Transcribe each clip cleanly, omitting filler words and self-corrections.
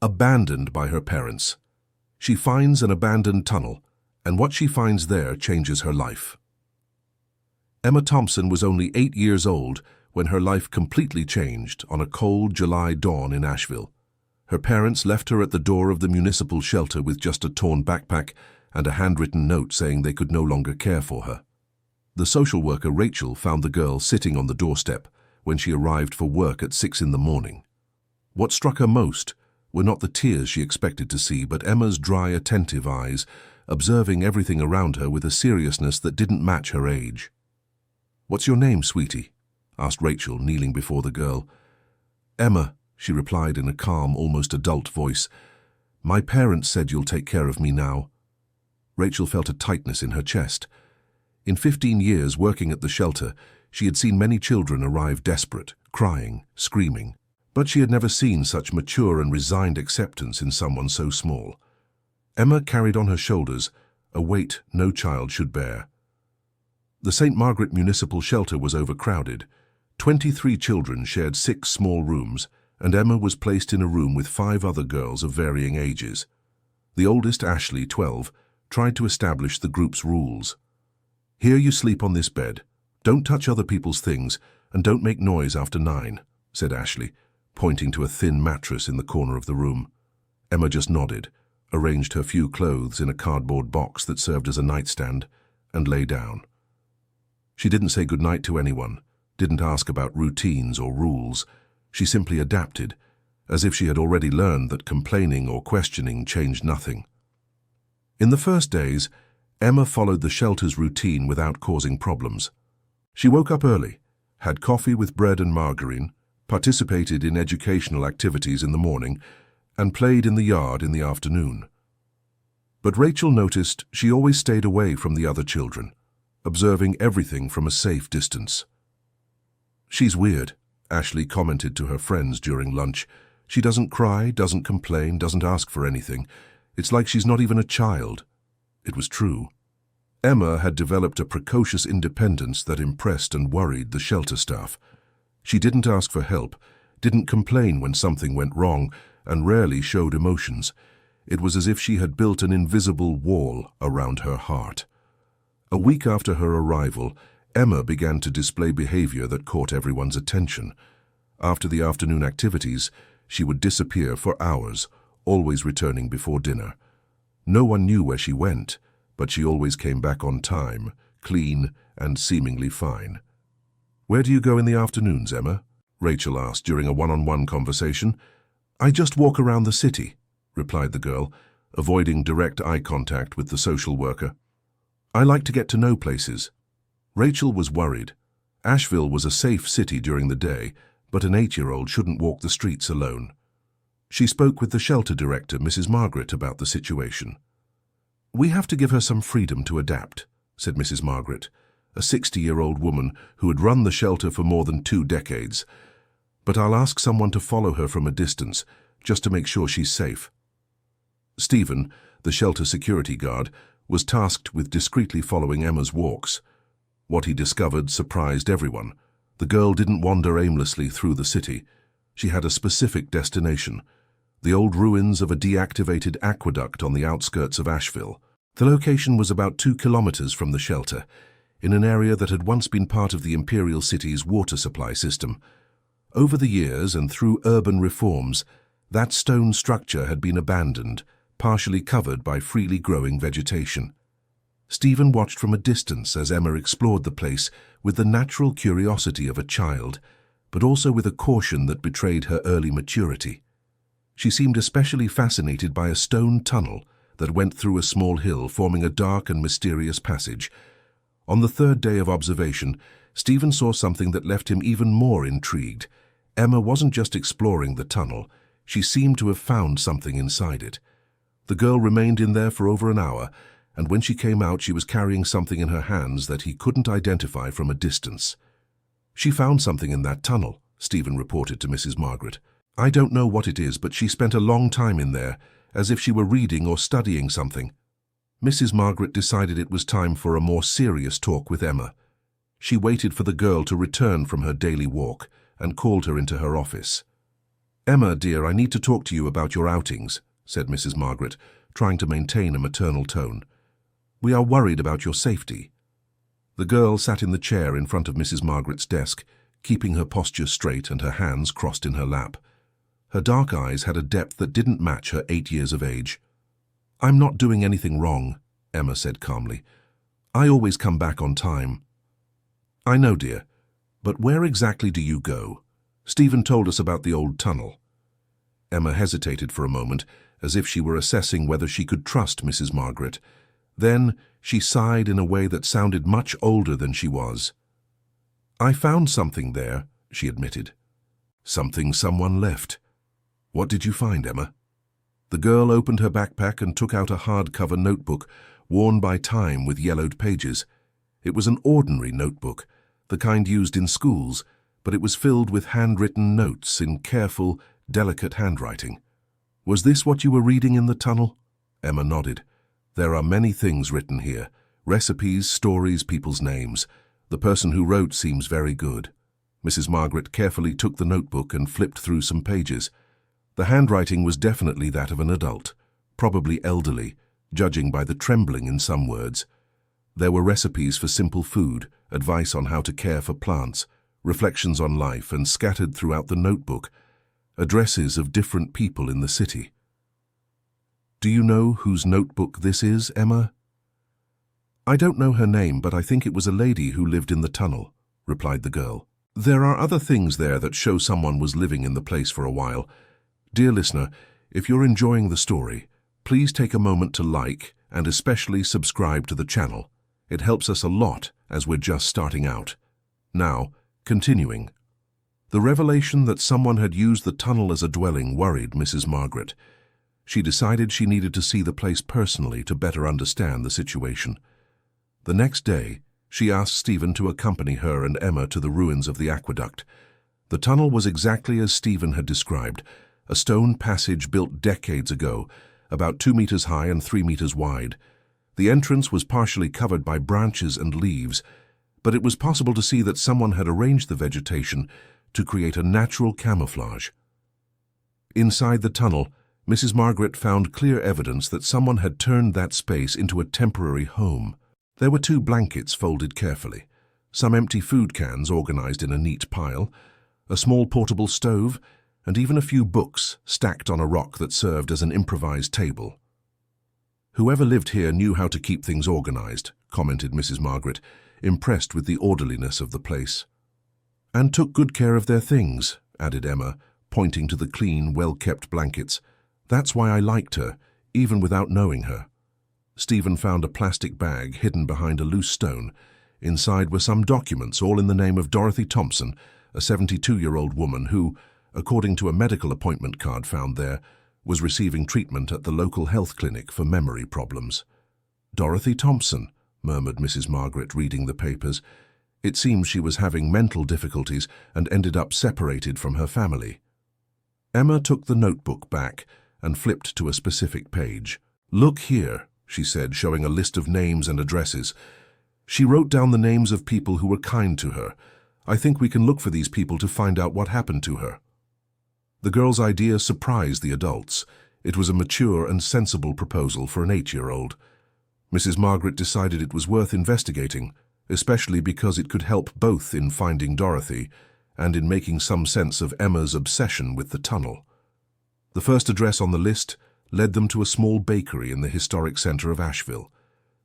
abandoned by her parents. She finds an abandoned tunnel, and what she finds there changes her life. Emma Thompson was only 8 years old when her life completely changed on a cold July dawn in Asheville. Her parents left her at the door of the municipal shelter with just a torn backpack and a handwritten note saying they could no longer care for her. The social worker Rachel found the girl sitting on the doorstep when she arrived for work at 6 in the morning. What struck her most were not the tears she expected to see, but Emma's dry, attentive eyes, observing everything around her with a seriousness that didn't match her age. "What's your name, sweetie?" asked Rachel, kneeling before the girl. "Emma," she replied in a calm, almost adult voice. "My parents said you'll take care of me now." Rachel felt a tightness in her chest. In 15 years working at the shelter, she had seen many children arrive desperate, crying, screaming, but she had never seen such mature and resigned acceptance in someone so small. Emma carried on her shoulders a weight no child should bear. The St. Margaret Municipal Shelter was overcrowded. 23 children shared 6 small rooms, and Emma was placed in a room with 5 other girls of varying ages. The oldest, Ashley, 12, tried to establish the group's rules. "Here you sleep on this bed. Don't touch other people's things, and don't make noise after 9, said Ashley, pointing to a thin mattress in the corner of the room. Emma just nodded, arranged her few clothes in a cardboard box that served as a nightstand, and lay down. She didn't say goodnight to anyone, didn't ask about routines or rules. She simply adapted, as if she had already learned that complaining or questioning changed nothing. In the first days, Emma followed the shelter's routine without causing problems. She woke up early, had coffee with bread and margarine, participated in educational activities in the morning, and played in the yard in the afternoon. But Rachel noticed she always stayed away from the other children, observing everything from a safe distance. "She's weird," Ashley commented to her friends during lunch. "She doesn't cry, doesn't complain, doesn't ask for anything. It's like she's not even a child." It was true. Emma had developed a precocious independence that impressed and worried the shelter staff. She didn't ask for help, didn't complain when something went wrong, and rarely showed emotions. It was as if she had built an invisible wall around her heart. A week after her arrival, Emma began to display behavior that caught everyone's attention. After the afternoon activities, she would disappear for hours, always returning before dinner. No one knew where she went, but she always came back on time, clean and seemingly fine. "Where do you go in the afternoons, Emma?" Rachel asked during a one-on-one conversation. "I just walk around the city," replied the girl, avoiding direct eye contact with the social worker. "I like to get to know places." Rachel was worried. Asheville was a safe city during the day, but an 8-year-old shouldn't walk the streets alone. She spoke with the shelter director, Mrs. Margaret, about the situation. "We have to give her some freedom to adapt," said Mrs. Margaret, a 60-year-old woman who had run the shelter for more than 2 decades. "But I'll ask someone to follow her from a distance, just to make sure she's safe." Stephen, the shelter security guard, was tasked with discreetly following Emma's walks. What he discovered surprised everyone. The girl didn't wander aimlessly through the city. She had a specific destination, the old ruins of a deactivated aqueduct on the outskirts of Asheville. The location was about 2 kilometers from the shelter, in an area that had once been part of the Imperial City's water supply system. Over the years and through urban reforms, that stone structure had been abandoned, partially covered by freely growing vegetation. Stephen watched from a distance as Emma explored the place with the natural curiosity of a child, but also with a caution that betrayed her early maturity. She seemed especially fascinated by a stone tunnel that went through a small hill, forming a dark and mysterious passage. On the 3rd day of observation, Stephen saw something that left him even more intrigued. Emma wasn't just exploring the tunnel, she seemed to have found something inside it. The girl remained in there for over an hour, and when she came out she was carrying something in her hands that he couldn't identify from a distance. "She found something in that tunnel," Stephen reported to Mrs. Margaret. "I don't know what it is, but she spent a long time in there, as if she were reading or studying something." Mrs. Margaret decided it was time for a more serious talk with Emma. She waited for the girl to return from her daily walk and called her into her office. "Emma, dear, I need to talk to you about your outings," said Mrs. Margaret, trying to maintain a maternal tone. "We are worried about your safety." The girl sat in the chair in front of Mrs. Margaret's desk, keeping her posture straight and her hands crossed in her lap. Her dark eyes had a depth that didn't match her 8 years of age. "I'm not doing anything wrong," Emma said calmly. "I always come back on time." "I know, dear, but where exactly do you go? Stephen told us about the old tunnel." Emma hesitated for a moment, as if she were assessing whether she could trust Mrs. Margaret. Then she sighed in a way that sounded much older than she was. "I found something there," she admitted. "Something someone left. What did you find, Emma?" The girl opened her backpack and took out a hardcover notebook, worn by time with yellowed pages. It was an ordinary notebook, the kind used in schools, but it was filled with handwritten notes in careful, delicate handwriting. "Was this what you were reading in the tunnel?" Emma nodded. "There are many things written here. Recipes, stories, people's names. The person who wrote seems very good." Mrs. Margaret carefully took the notebook and flipped through some pages. The handwriting was definitely that of an adult, probably elderly, judging by the trembling in some words. There were recipes for simple food, advice on how to care for plants, reflections on life, and scattered throughout the notebook, addresses of different people in the city. "Do you know whose notebook this is, Emma?" "I don't know her name, but I think it was a lady who lived in the tunnel," replied the girl. "There are other things there that show someone was living in the place for a while. Dear listener, if you're enjoying the story, please take a moment to like and especially subscribe to the channel. It helps us a lot as we're just starting out. Now, continuing. The revelation that someone had used the tunnel as a dwelling worried Mrs. Margaret. She decided she needed to see the place personally to better understand the situation. The next day, she asked Stephen to accompany her and Emma to the ruins of the aqueduct. The tunnel was exactly as Stephen had described, a stone passage built decades ago, about 2 meters high and 3 meters wide. The entrance was partially covered by branches and leaves, but it was possible to see that someone had arranged the vegetation to create a natural camouflage. Inside the tunnel, Mrs. Margaret found clear evidence that someone had turned that space into a temporary home. There were 2 blankets folded carefully, some empty food cans organized in a neat pile, a small portable stove, and even a few books stacked on a rock that served as an improvised table. "Whoever lived here knew how to keep things organized," commented Mrs. Margaret, impressed with the orderliness of the place. "And took good care of their things," added Emma, pointing to the clean, well-kept blankets. "That's why I liked her, even without knowing her." Stephen found a plastic bag hidden behind a loose stone. Inside were some documents, all in the name of Dorothy Thompson, a 72-year-old woman who, according to a medical appointment card found there, was receiving treatment at the local health clinic for memory problems. "Dorothy Thompson," murmured Mrs. Margaret, reading the papers. It seems she was having mental difficulties and ended up separated from her family. Emma took the notebook back and flipped to a specific page. "Look here," she said, showing a list of names and addresses. "She wrote down the names of people who were kind to her. I think we can look for these people to find out what happened to her." The girl's idea surprised the adults. It was a mature and sensible proposal for an 8-year-old. Mrs. Margaret decided it was worth investigating, especially because it could help both in finding Dorothy and in making some sense of Emma's obsession with the tunnel. The first address on the list led them to a small bakery in the historic center of Asheville.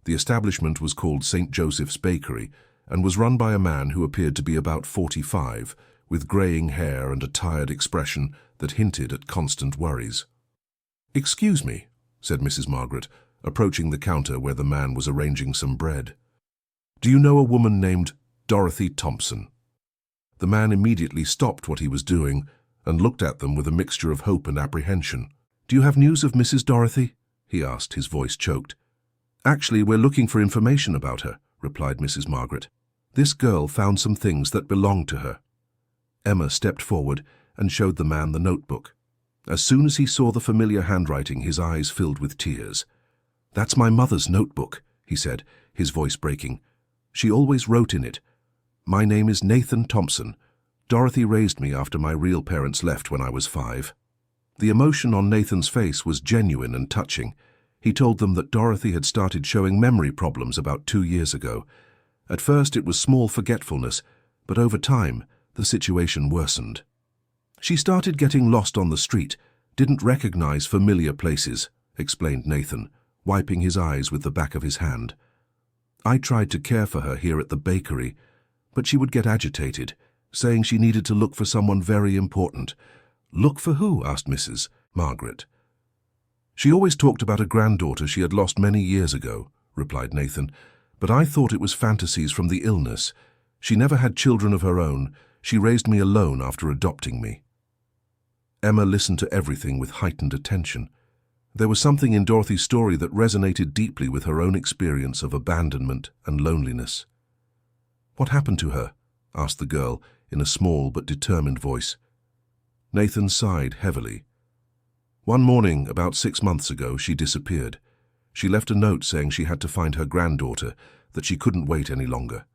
The establishment was called St. Joseph's Bakery and was run by a man who appeared to be about 45, with graying hair and a tired expression that hinted at constant worries. "Excuse me," said Mrs. Margaret, approaching the counter where the man was arranging some bread. "Do you know a woman named Dorothy Thompson?" The man immediately stopped what he was doing and looked at them with a mixture of hope and apprehension. "Do you have news of Mrs. Dorothy?" he asked, his voice choked. "Actually, we're looking for information about her," replied Mrs. Margaret. "This girl found some things that belonged to her." Emma stepped forward and showed the man the notebook. As soon as he saw the familiar handwriting, his eyes filled with tears. "That's my mother's notebook," he said, his voice breaking. "She always wrote in it, 'My name is Nathan Thompson. Dorothy raised me after my real parents left when I was 5. The emotion on Nathan's face was genuine and touching. He told them that Dorothy had started showing memory problems about 2 years ago. At first it was small forgetfulness, but over time the situation worsened. She started getting lost on the street, didn't recognize familiar places, explained Nathan, wiping his eyes with the back of his hand. I tried to care for her here at the bakery, but she would get agitated, saying she needed to look for someone very important. Look for who? Asked Mrs. Margaret. She always talked about a granddaughter she had lost many years ago, replied Nathan, but I thought it was fantasies from the illness. She never had children of her own. She raised me alone after adopting me. Emma listened to everything with heightened attention. There was something in Dorothy's story that resonated deeply with her own experience of abandonment and loneliness. What happened to her? Asked the girl in a small but determined voice. Nathan sighed heavily. One morning, about 6 months ago, she disappeared. She left a note saying she had to find her granddaughter, that she couldn't wait any longer.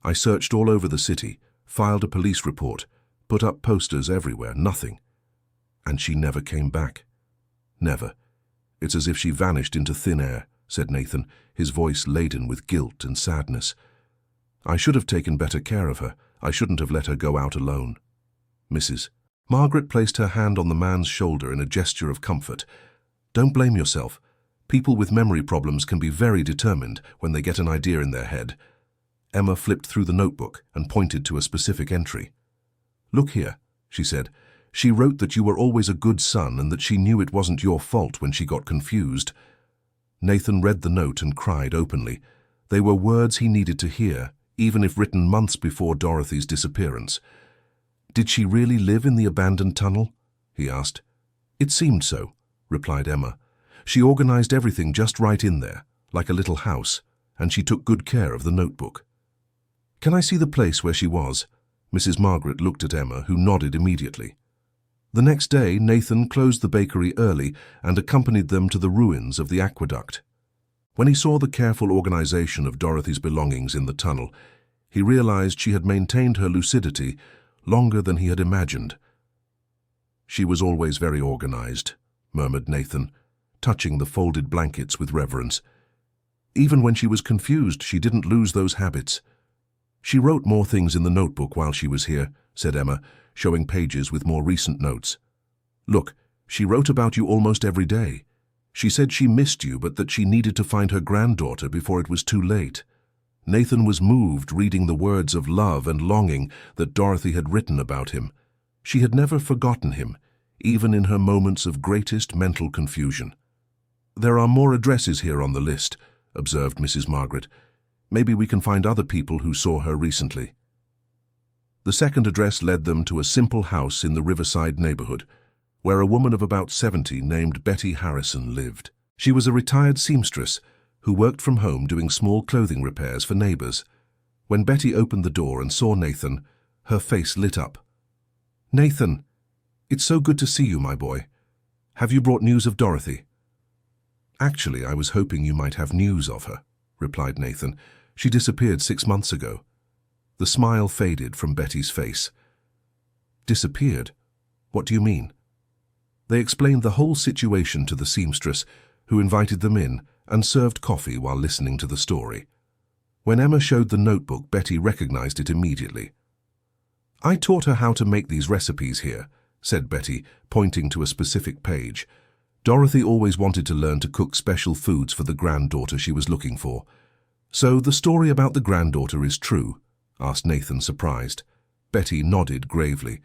I searched all over the city, filed a police report, put up posters everywhere, nothing. And she never came back. Never. It's as if she vanished into thin air, said Nathan, his voice laden with guilt and sadness. I should have taken better care of her. I shouldn't have let her go out alone. Mrs. Margaret placed her hand on the man's shoulder in a gesture of comfort. Don't blame yourself. People with memory problems can be very determined when they get an idea in their head. Emma flipped through the notebook and pointed to a specific entry. Look here, she said. She wrote that you were always a good son and that she knew it wasn't your fault when she got confused. Nathan read the note and cried openly. They were words he needed to hear, even if written months before Dorothy's disappearance. Did she really live in the abandoned tunnel? He asked. It seemed so, replied Emma. She organized everything just right in there, like a little house, and she took good care of the notebook. Can I see the place where she was? Mrs. Margaret looked at Emma, who nodded immediately. The next day, Nathan closed the bakery early and accompanied them to the ruins of the aqueduct. When he saw the careful organization of Dorothy's belongings in the tunnel, he realized she had maintained her lucidity longer than he had imagined. She was always very organized, murmured Nathan, touching the folded blankets with reverence. Even when she was confused, she didn't lose those habits. She wrote more things in the notebook while she was here, said Emma, showing pages with more recent notes. Look, she wrote about you almost every day. She said she missed you, but that she needed to find her granddaughter before it was too late. Nathan was moved reading the words of love and longing that Dorothy had written about him. She had never forgotten him, even in her moments of greatest mental confusion. There are more addresses here on the list, observed Mrs. Margaret. Maybe we can find other people who saw her recently. The second address led them to a simple house in the Riverside neighborhood, where a woman of about 70 named Betty Harrison lived. She was a retired seamstress who worked from home doing small clothing repairs for neighbors. When Betty opened the door and saw Nathan, her face lit up. Nathan, it's so good to see you, my boy. Have you brought news of Dorothy? Actually, I was hoping you might have news of her, replied Nathan. She disappeared 6 months ago. The smile faded from Betty's face. Disappeared? What do you mean? They explained the whole situation to the seamstress, who invited them in and served coffee while listening to the story. When Emma showed the notebook, Betty recognized it immediately. I taught her how to make these recipes here, said Betty, pointing to a specific page. Dorothy always wanted to learn to cook special foods for the granddaughter she was looking for. So the story about the granddaughter is true? Asked Nathan, surprised. Betty nodded gravely.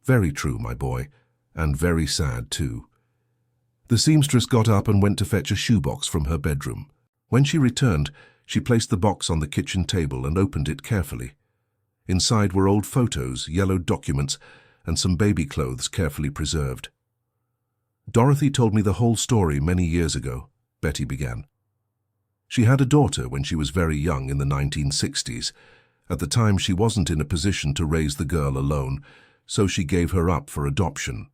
Very true, my boy, and very sad too. The seamstress got up and went to fetch a shoebox from her bedroom. When she returned, she placed the box on the kitchen table and opened it carefully. Inside were old photos, yellowed documents, and some baby clothes carefully preserved. Dorothy told me the whole story many years ago, Betty began. She had a daughter when she was very young in the 1960s. At the time, she wasn't in a position to raise the girl alone, so she gave her up for adoption.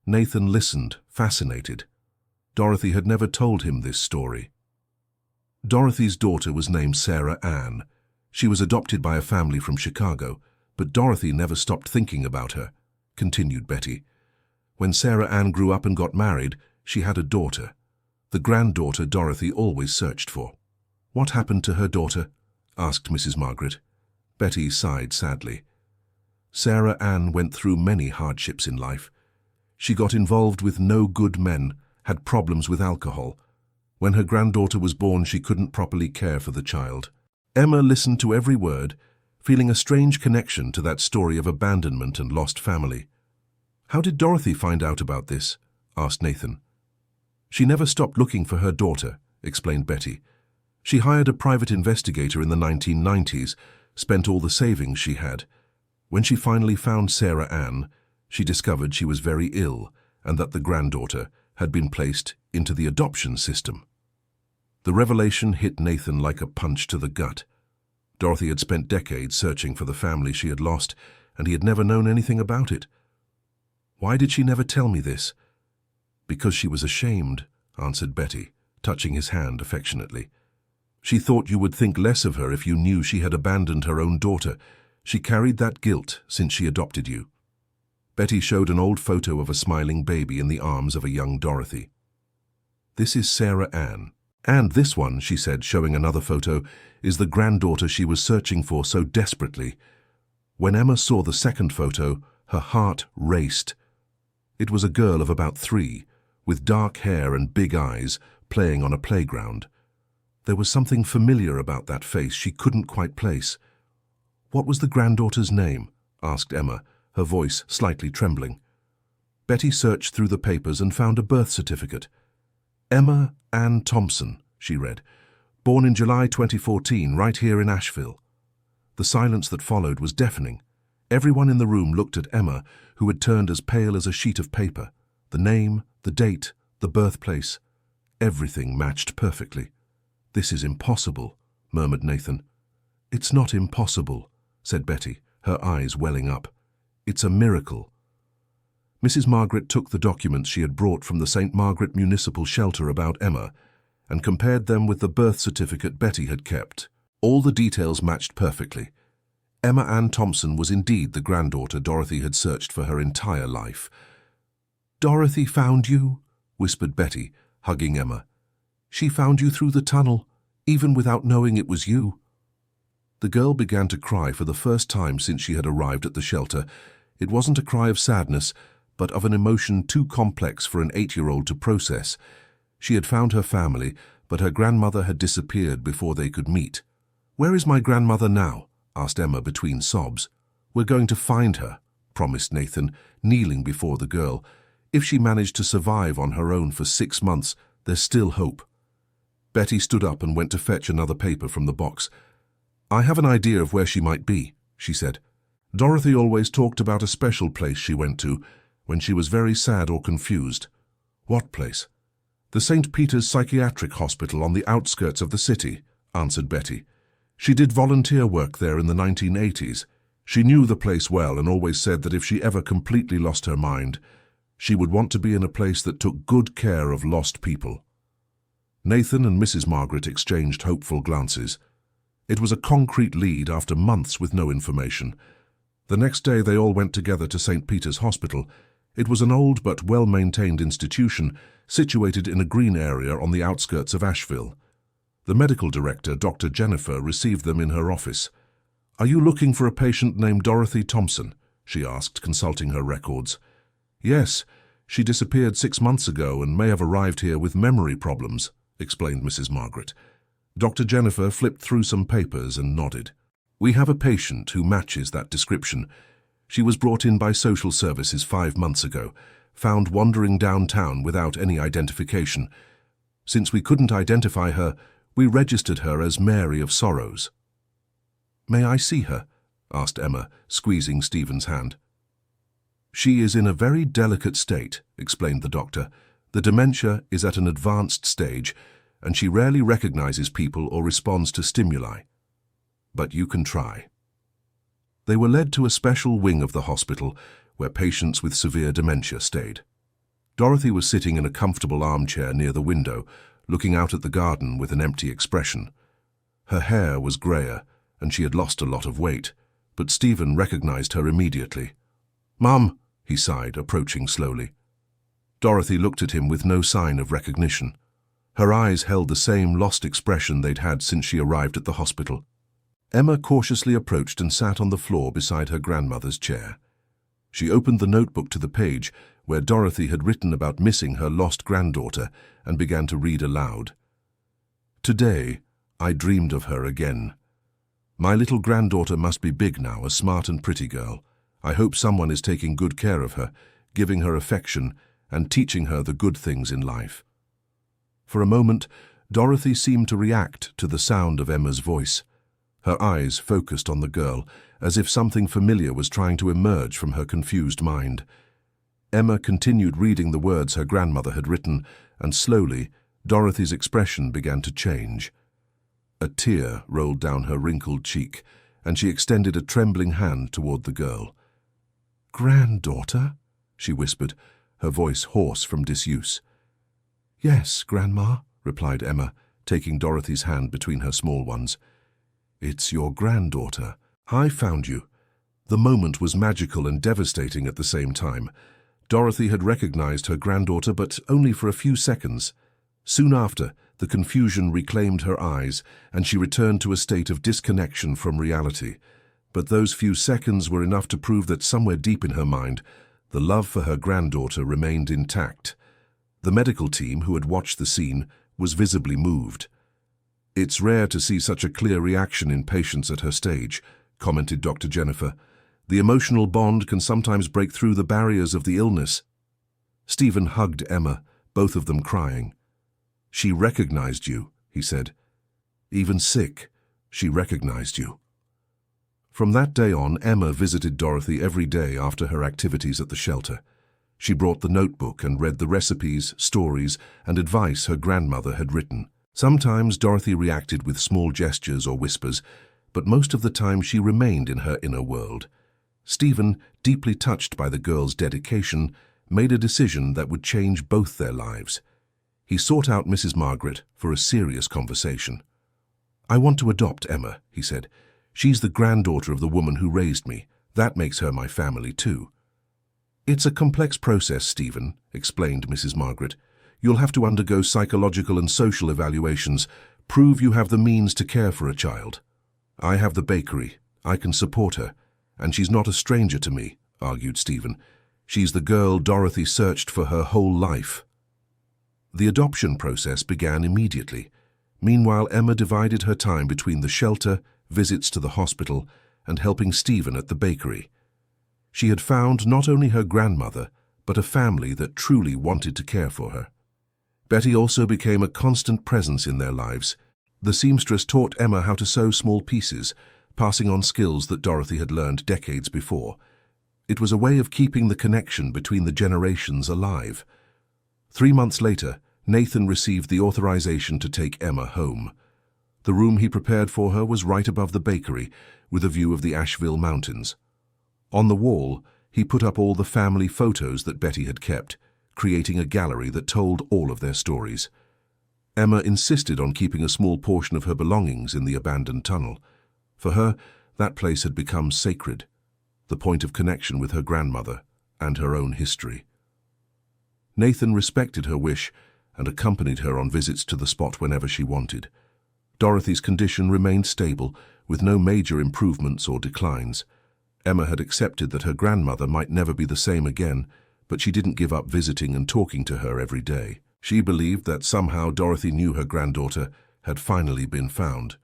Nathan listened, fascinated. Dorothy had never told him this story. Dorothy's daughter was named Sarah Ann. She was adopted by a family from Chicago. But Dorothy never stopped thinking about her, continued Betty. When Sarah Ann grew up and got married, she had a daughter, the granddaughter Dorothy always searched for. What happened to her daughter? Asked Mrs. Margaret. Betty sighed sadly. Sarah Ann went through many hardships in life. She got involved with no good men, had problems with alcohol. When her granddaughter was born, she couldn't properly care for the child. Emma listened to every word, feeling a strange connection to that story of abandonment and lost family. How did Dorothy find out about this? Asked Nathan. She never stopped looking for her daughter, explained Betty. She hired a private investigator in the 1990s, spent all the savings she had. When she finally found Sarah Ann, she discovered she was very ill and that the granddaughter had been placed into the adoption system. The revelation hit Nathan like a punch to the gut. Dorothy had spent decades searching for the family she had lost, and he had never known anything about it. Why did she never tell me this? Because she was ashamed, answered Betty, touching his hand affectionately. She thought you would think less of her if you knew she had abandoned her own daughter. She carried that guilt since she adopted you. Betty showed an old photo of a smiling baby in the arms of a young Dorothy. This is Sarah Ann. And this one, she said, showing another photo, is the granddaughter she was searching for so desperately. When Emma saw the second photo, her heart raced. It was a girl of about 3, with dark hair and big eyes, playing on a playground. There was something familiar about that face she couldn't quite place. What was the granddaughter's name? Asked Emma, her voice slightly trembling. Betty searched through the papers and found a birth certificate. Emma Ann Thompson, she read, born in July 2014, right here in Asheville. The silence that followed was deafening. Everyone in the room looked at Emma, who had turned as pale as a sheet of paper. The name, the date, the birthplace, everything matched perfectly. This is impossible, murmured Nathan. It's not impossible, said Betty, her eyes welling up. It's a miracle. Mrs. Margaret took the documents she had brought from the St. Margaret Municipal Shelter about Emma and compared them with the birth certificate Betty had kept. All the details matched perfectly. Emma Ann Thompson was indeed the granddaughter Dorothy had searched for her entire life. Dorothy found you, whispered Betty, hugging Emma. She found you through the tunnel, even without knowing it was you. The girl began to cry for the first time since she had arrived at the shelter. It wasn't a cry of sadness, but of an emotion too complex for an 8-year-old to process. She had found her family, but her grandmother had disappeared before they could meet. Where is my grandmother now? Asked Emma between sobs. We're going to find her, promised Nathan, kneeling before the girl. If she managed to survive on her own for 6 months, there's still hope. Betty stood up and went to fetch another paper from the box. I have an idea of where she might be, she said. Dorothy always talked about a special place she went to when she was very sad or confused. What place? The St. Peter's Psychiatric Hospital on the outskirts of the city, answered Betty. She did volunteer work there in the 1980s. She knew the place well and always said that if she ever completely lost her mind, she would want to be in a place that took good care of lost people. Nathan and Mrs. Margaret exchanged hopeful glances. It was a concrete lead after months with no information. The next day they all went together to St. Peter's Hospital. It was an old but well-maintained institution situated in a green area on the outskirts of Asheville. The medical director, Dr. Jennifer, received them in her office. Are you looking for a patient named Dorothy Thompson? She asked, consulting her records. Yes, she disappeared 6 months ago and may have arrived here with memory problems, explained Mrs. Margaret. Dr. Jennifer flipped through some papers and nodded. We have a patient who matches that description. She was brought in by social services 5 months ago, found wandering downtown without any identification. Since we couldn't identify her, we registered her as Mary of Sorrows. May I see her? Asked Emma, squeezing Stephen's hand. She is in a very delicate state, explained the doctor. The dementia is at an advanced stage, and she rarely recognizes people or responds to stimuli. But you can try. They were led to a special wing of the hospital where patients with severe dementia stayed. Dorothy was sitting in a comfortable armchair near the window, looking out at the garden with an empty expression. Her hair was grayer, and she had lost a lot of weight, but Stephen recognized her immediately. "Mum," he sighed, approaching slowly. Dorothy looked at him with no sign of recognition. Her eyes held the same lost expression they'd had since she arrived at the hospital. Emma cautiously approached and sat on the floor beside her grandmother's chair. She opened the notebook to the page where Dorothy had written about missing her lost granddaughter and began to read aloud. "Today, I dreamed of her again. My little granddaughter must be big now, a smart and pretty girl. I hope someone is taking good care of her, giving her affection, and teaching her the good things in life." For a moment, Dorothy seemed to react to the sound of Emma's voice. Her eyes focused on the girl, as if something familiar was trying to emerge from her confused mind. Emma continued reading the words her grandmother had written, and slowly, Dorothy's expression began to change. A tear rolled down her wrinkled cheek, and she extended a trembling hand toward the girl. "Granddaughter?" she whispered, her voice hoarse from disuse. "Yes, Grandma," replied Emma, taking Dorothy's hand between her small ones. "It's your granddaughter. I found you." The moment was magical and devastating at the same time. Dorothy had recognized her granddaughter, but only for a few seconds. Soon after, the confusion reclaimed her eyes, and she returned to a state of disconnection from reality. But those few seconds were enough to prove that somewhere deep in her mind, the love for her granddaughter remained intact. The medical team, who had watched the scene, was visibly moved. "It's rare to see such a clear reaction in patients at her stage," commented Dr. Jennifer. "The emotional bond can sometimes break through the barriers of the illness." Stephen hugged Emma, both of them crying. "She recognized you," he said. "Even sick, she recognized you." From that day on, Emma visited Dorothy every day after her activities at the shelter. She brought the notebook and read the recipes, stories, and advice her grandmother had written. Sometimes Dorothy reacted with small gestures or whispers, but most of the time she remained in her inner world. Stephen, deeply touched by the girl's dedication, made a decision that would change both their lives. He sought out Mrs. Margaret for a serious conversation. "I want to adopt Emma," he said. "She's the granddaughter of the woman who raised me. That makes her my family too." "It's a complex process, Stephen," explained Mrs. Margaret. "You'll have to undergo psychological and social evaluations, prove you have the means to care for a child. I have the bakery. I can support her. And she's not a stranger to me," argued Stephen. "She's the girl Dorothy searched for her whole life." The adoption process began immediately. Meanwhile, Emma divided her time between the shelter, visits to the hospital, and helping Stephen at the bakery. She had found not only her grandmother, but a family that truly wanted to care for her. Betty also became a constant presence in their lives. The seamstress taught Emma how to sew small pieces, passing on skills that Dorothy had learned decades before. It was a way of keeping the connection between the generations alive. 3 months later, Nathan received the authorization to take Emma home. The room he prepared for her was right above the bakery, with a view of the Asheville Mountains. On the wall, he put up all the family photos that Betty had kept, creating a gallery that told all of their stories. Emma insisted on keeping a small portion of her belongings in the abandoned tunnel. For her, that place had become sacred, the point of connection with her grandmother and her own history. Nathan respected her wish and accompanied her on visits to the spot whenever she wanted. Dorothy's condition remained stable, with no major improvements or declines. Emma had accepted that her grandmother might never be the same again, but she didn't give up visiting and talking to her every day. She believed that somehow Dorothy knew her granddaughter had finally been found.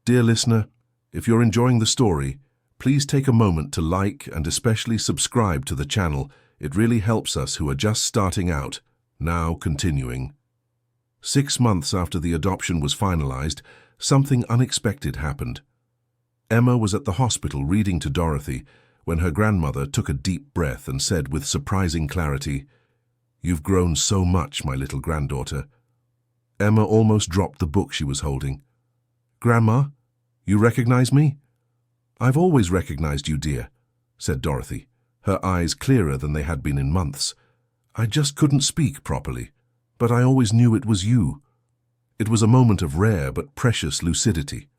Dear listener, if you're enjoying the story, please take a moment to like and especially subscribe to the channel. It really helps us who are just starting out. Now continuing. 6 months after the adoption was finalized, something unexpected happened. Emma was at the hospital reading to Dorothy when her grandmother took a deep breath and said with surprising clarity, "You've grown so much, my little granddaughter." Emma almost dropped the book she was holding. "Grandma, you recognize me?" "I've always recognized you, dear," said Dorothy, her eyes clearer than they had been in months. "I just couldn't speak properly, but I always knew it was you." It was a moment of rare but precious lucidity.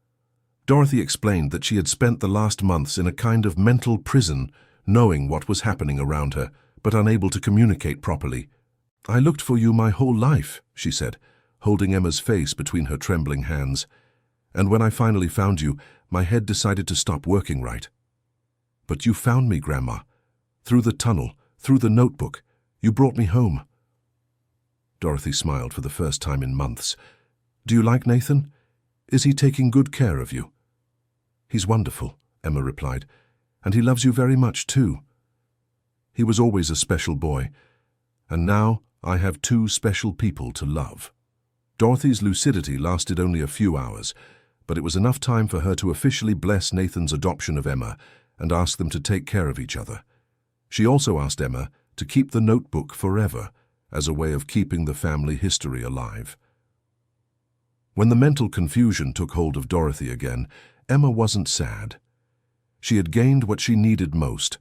Dorothy explained that she had spent the last months in a kind of mental prison, knowing what was happening around her, but unable to communicate properly. "I looked for you my whole life," she said, holding Emma's face between her trembling hands. "And when I finally found you, my head decided to stop working right." "But you found me, Grandma. Through the tunnel, through the notebook. You brought me home." Dorothy smiled for the first time in months. "Do you like Nathan? Is he taking good care of you?" "He's wonderful," Emma replied, "and he loves you very much too." "He was always a special boy, and now I have two special people to love." Dorothy's lucidity lasted only a few hours, but it was enough time for her to officially bless Nathan's adoption of Emma and ask them to take care of each other. She also asked Emma to keep the notebook forever as a way of keeping the family history alive. When the mental confusion took hold of Dorothy again, Emma wasn't sad. She had gained what she needed most,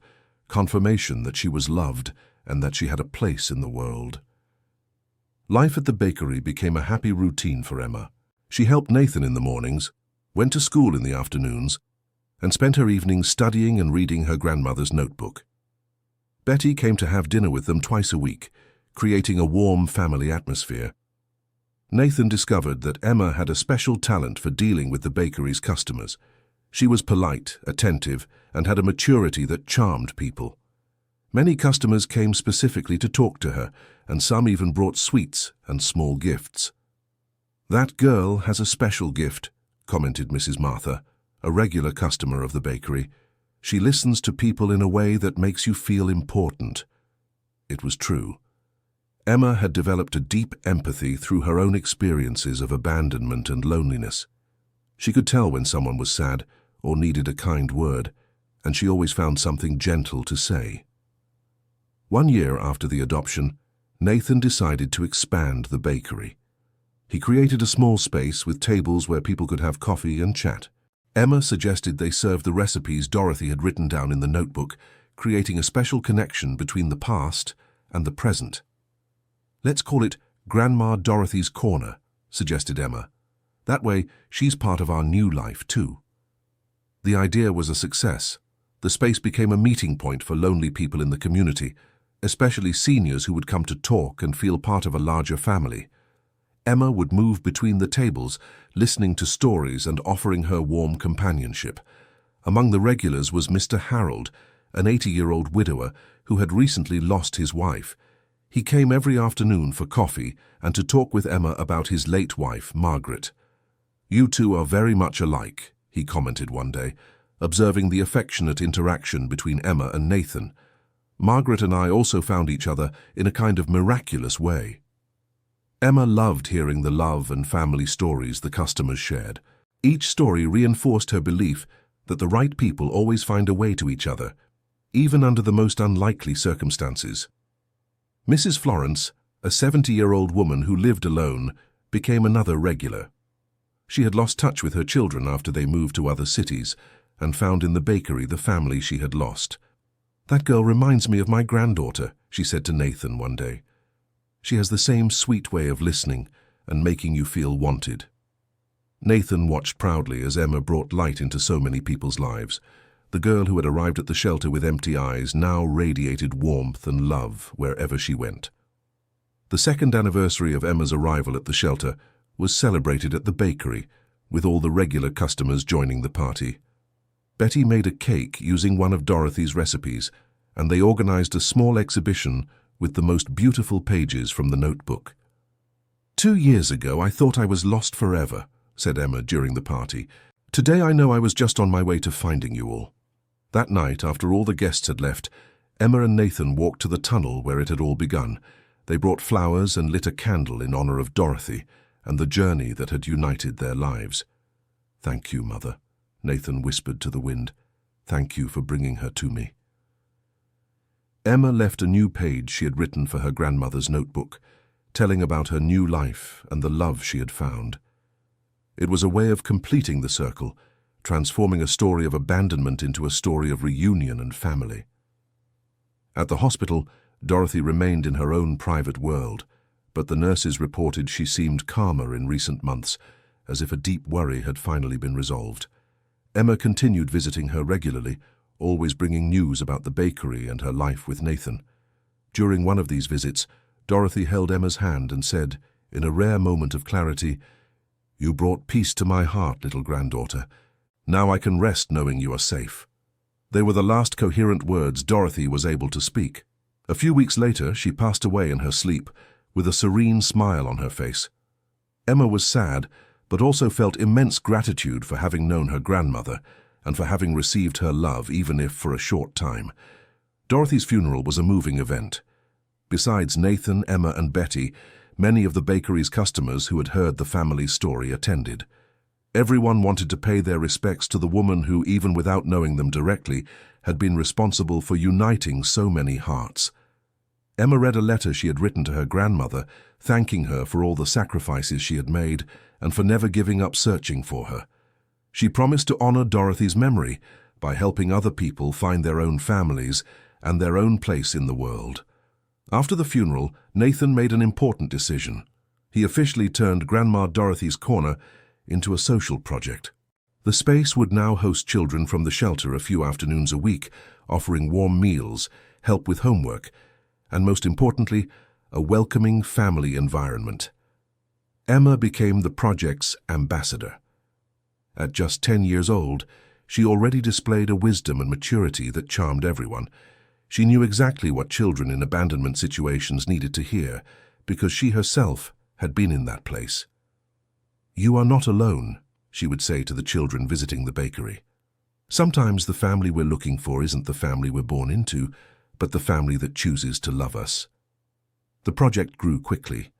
confirmation that she was loved and that she had a place in the world. Life at the bakery became a happy routine for Emma. She helped Nathan in the mornings, went to school in the afternoons, and spent her evenings studying and reading her grandmother's notebook. Betty came to have dinner with them twice a week, creating a warm family atmosphere. Nathan discovered that Emma had a special talent for dealing with the bakery's customers. She was polite, attentive, and had a maturity that charmed people. Many customers came specifically to talk to her, and some even brought sweets and small gifts. "That girl has a special gift," commented Mrs. Martha, a regular customer of the bakery. "She listens to people in a way that makes you feel important." It was true. Emma had developed a deep empathy through her own experiences of abandonment and loneliness. She could tell when someone was sad or needed a kind word, and she always found something gentle to say. 1 year after the adoption, Nathan decided to expand the bakery. He created a small space with tables where people could have coffee and chat. Emma suggested they serve the recipes Dorothy had written down in the notebook, creating a special connection between the past and the present. "Let's call it Grandma Dorothy's Corner," suggested Emma. "That way, she's part of our new life too." The idea was a success. The space became a meeting point for lonely people in the community, especially seniors who would come to talk and feel part of a larger family. Emma would move between the tables, listening to stories and offering her warm companionship. Among the regulars was Mr. Harold, an 80-year-old widower who had recently lost his wife. He came every afternoon for coffee and to talk with Emma about his late wife, Margaret. "You two are very much alike," he commented one day, observing the affectionate interaction between Emma and Nathan. "Margaret and I also found each other in a kind of miraculous way." Emma loved hearing the love and family stories the customers shared. Each story reinforced her belief that the right people always find a way to each other, even under the most unlikely circumstances. Mrs. Florence, a 70-year-old woman who lived alone, became another regular. She had lost touch with her children after they moved to other cities and found in the bakery the family she had lost. "That girl reminds me of my granddaughter," she said to Nathan one day. "She has the same sweet way of listening and making you feel wanted." Nathan watched proudly as Emma brought light into so many people's lives. The girl who had arrived at the shelter with empty eyes now radiated warmth and love wherever she went. The second anniversary of Emma's arrival at the shelter was celebrated at the bakery, with all the regular customers joining the party. Betty made a cake using one of Dorothy's recipes, and they organized a small exhibition with the most beautiful pages from the notebook. "2 years ago, I thought I was lost forever," said Emma during the party. "Today I know I was just on my way to finding you all." That night, after all the guests had left, Emma and Nathan walked to the tunnel where it had all begun. They brought flowers and lit a candle in honor of Dorothy and the journey that had united their lives. "Thank you, Mother," Nathan whispered to the wind. "Thank you for bringing her to me." Emma left a new page she had written for her grandmother's notebook, telling about her new life and the love she had found. It was a way of completing the circle, transforming a story of abandonment into a story of reunion and family. At the hospital, Dorothy remained in her own private world, but the nurses reported she seemed calmer in recent months, as if a deep worry had finally been resolved. Emma continued visiting her regularly, always bringing news about the bakery and her life with Nathan. During one of these visits, Dorothy held Emma's hand and said, in a rare moment of clarity, "You brought peace to my heart, little granddaughter. Now I can rest knowing you are safe." They were the last coherent words Dorothy was able to speak. A few weeks later, she passed away in her sleep, with a serene smile on her face. Emma was sad, but also felt immense gratitude for having known her grandmother and for having received her love, even if for a short time. Dorothy's funeral was a moving event. Besides Nathan, Emma, and Betty, many of the bakery's customers who had heard the family's story attended. Everyone wanted to pay their respects to the woman who, even without knowing them directly, had been responsible for uniting so many hearts. Emma read a letter she had written to her grandmother, thanking her for all the sacrifices she had made and for never giving up searching for her. She promised to honor Dorothy's memory by helping other people find their own families and their own place in the world. After the funeral, Nathan made an important decision. He officially turned Grandma Dorothy's Corner into a social project. The space would now host children from the shelter a few afternoons a week, offering warm meals, help with homework, and most importantly, a welcoming family environment. Emma became the project's ambassador. At just 10 years old, she already displayed a wisdom and maturity that charmed everyone. She knew exactly what children in abandonment situations needed to hear, because she herself had been in that place. "You are not alone," she would say to the children visiting the bakery. "Sometimes the family we're looking for isn't the family we're born into, but the family that chooses to love us." The project grew quickly.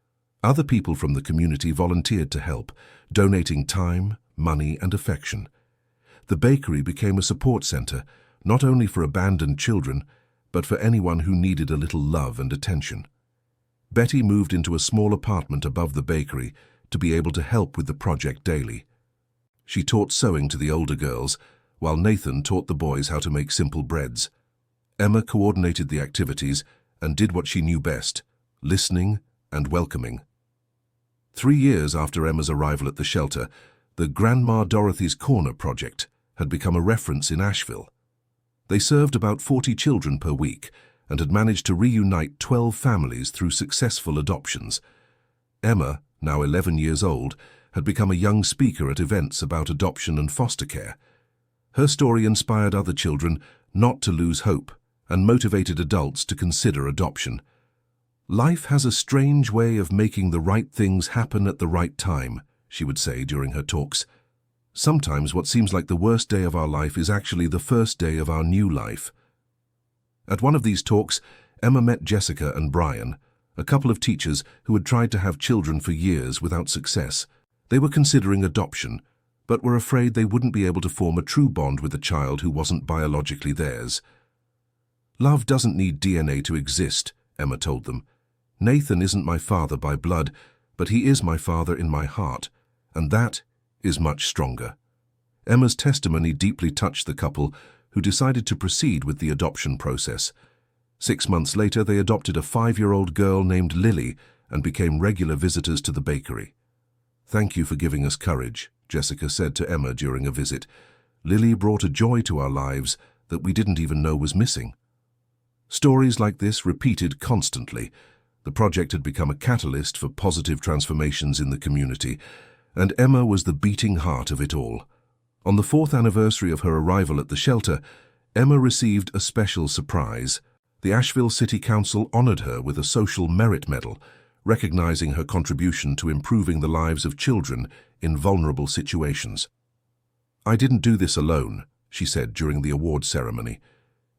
Other people from the community volunteered to help, donating time, money, and affection. The bakery became a support center, not only for abandoned children, but for anyone who needed a little love and attention. Betty moved into a small apartment above the bakery to be able to help with the project daily. She taught sewing to the older girls, while Nathan taught the boys how to make simple breads. Emma coordinated the activities and did what she knew best, listening and welcoming. 3 years after Emma's arrival at the shelter, the Grandma Dorothy's Corner project had become a reference in Asheville. They served about 40 children per week and had managed to reunite 12 families through successful adoptions. Emma, now 11 years old, had become a young speaker at events about adoption and foster care. Her story inspired other children not to lose hope and motivated adults to consider adoption. "Life has a strange way of making the right things happen at the right time," she would say during her talks. "Sometimes what seems like the worst day of our life is actually the first day of our new life." At one of these talks, Emma met Jessica and Brian, a couple of teachers who had tried to have children for years without success. They were considering adoption, but were afraid they wouldn't be able to form a true bond with a child who wasn't biologically theirs. "Love doesn't need DNA to exist," Emma told them. "Nathan isn't my father by blood, but he is my father in my heart, and that is much stronger." Emma's testimony deeply touched the couple, who decided to proceed with the adoption process. 6 months later, they adopted a 5-year-old girl named Lily and became regular visitors to the bakery. "Thank you for giving us courage," Jessica said to Emma during a visit. "Lily brought a joy to our lives that we didn't even know was missing." Stories like this repeated constantly. The project had become a catalyst for positive transformations in the community, and Emma was the beating heart of it all. On the 4th anniversary of her arrival at the shelter, Emma received a special surprise. The Asheville City Council honored her with a Social Merit Medal, recognizing her contribution to improving the lives of children in vulnerable situations. "I didn't do this alone," she said during the award ceremony.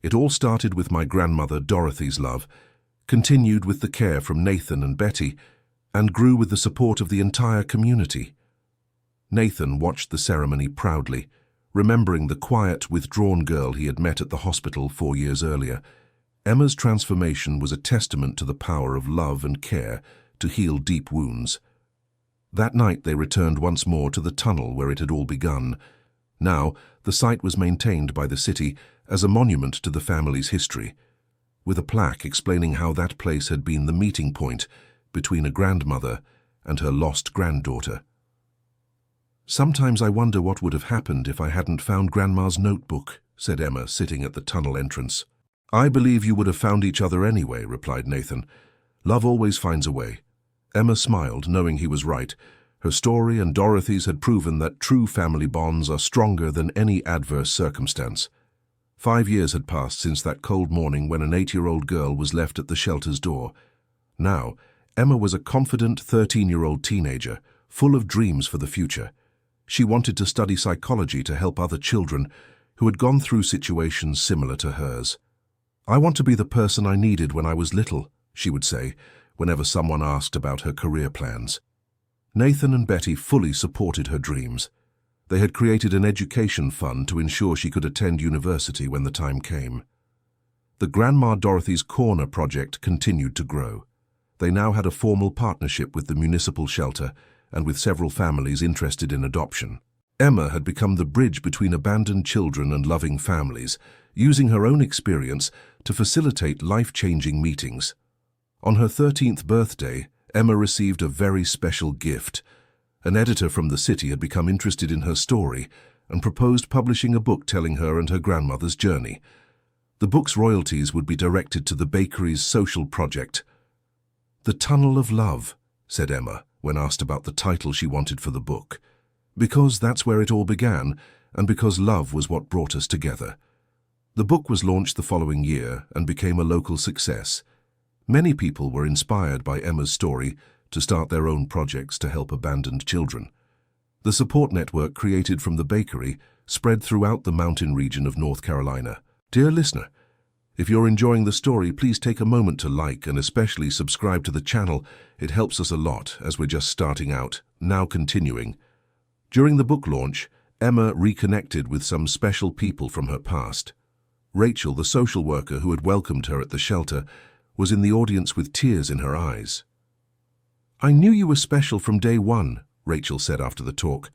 "It all started with my grandmother Dorothy's love, continued with the care from Nathan and Betty, and grew with the support of the entire community." Nathan watched the ceremony proudly, remembering the quiet, withdrawn girl he had met at the hospital 4 years earlier. Emma's transformation was a testament to the power of love and care to heal deep wounds. That night they returned once more to the tunnel where it had all begun. Now, the site was maintained by the city as a monument to the family's history, with a plaque explaining how that place had been the meeting point between a grandmother and her lost granddaughter. "Sometimes I wonder what would have happened if I hadn't found Grandma's notebook," said Emma, sitting at the tunnel entrance. "I believe you would have found each other anyway," replied Nathan. "Love always finds a way." Emma smiled, knowing he was right. Her story and Dorothy's had proven that true family bonds are stronger than any adverse circumstance. 5 years had passed since that cold morning when an 8-year-old girl was left at the shelter's door. Now, Emma was a confident 13-year-old teenager, full of dreams for the future. She wanted to study psychology to help other children who had gone through situations similar to hers. "I want to be the person I needed when I was little," she would say, whenever someone asked about her career plans. Nathan and Betty fully supported her dreams. They had created an education fund to ensure she could attend university when the time came. The Grandma Dorothy's Corner project continued to grow. They now had a formal partnership with the municipal shelter and with several families interested in adoption. Emma had become the bridge between abandoned children and loving families, using her own experience to facilitate life-changing meetings. On her 13th birthday, Emma received a very special gift. An editor from the city had become interested in her story and proposed publishing a book telling her and her grandmother's journey. The book's royalties would be directed to the bakery's social project. "The Tunnel of Love," said Emma, when asked about the title she wanted for the book. "Because that's where it all began, and because love was what brought us together." The book was launched the following year and became a local success. Many people were inspired by Emma's story to start their own projects to help abandoned children. The support network created from the bakery spread throughout the mountain region of North Carolina. Dear listener, if you're enjoying the story, please take a moment to like and especially subscribe to the channel. It helps us a lot as we're just starting out. Now continuing. During the book launch, Emma reconnected with some special people from her past. Rachel, the social worker who had welcomed her at the shelter, was in the audience with tears in her eyes. "I knew you were special from day one," Rachel said after the talk,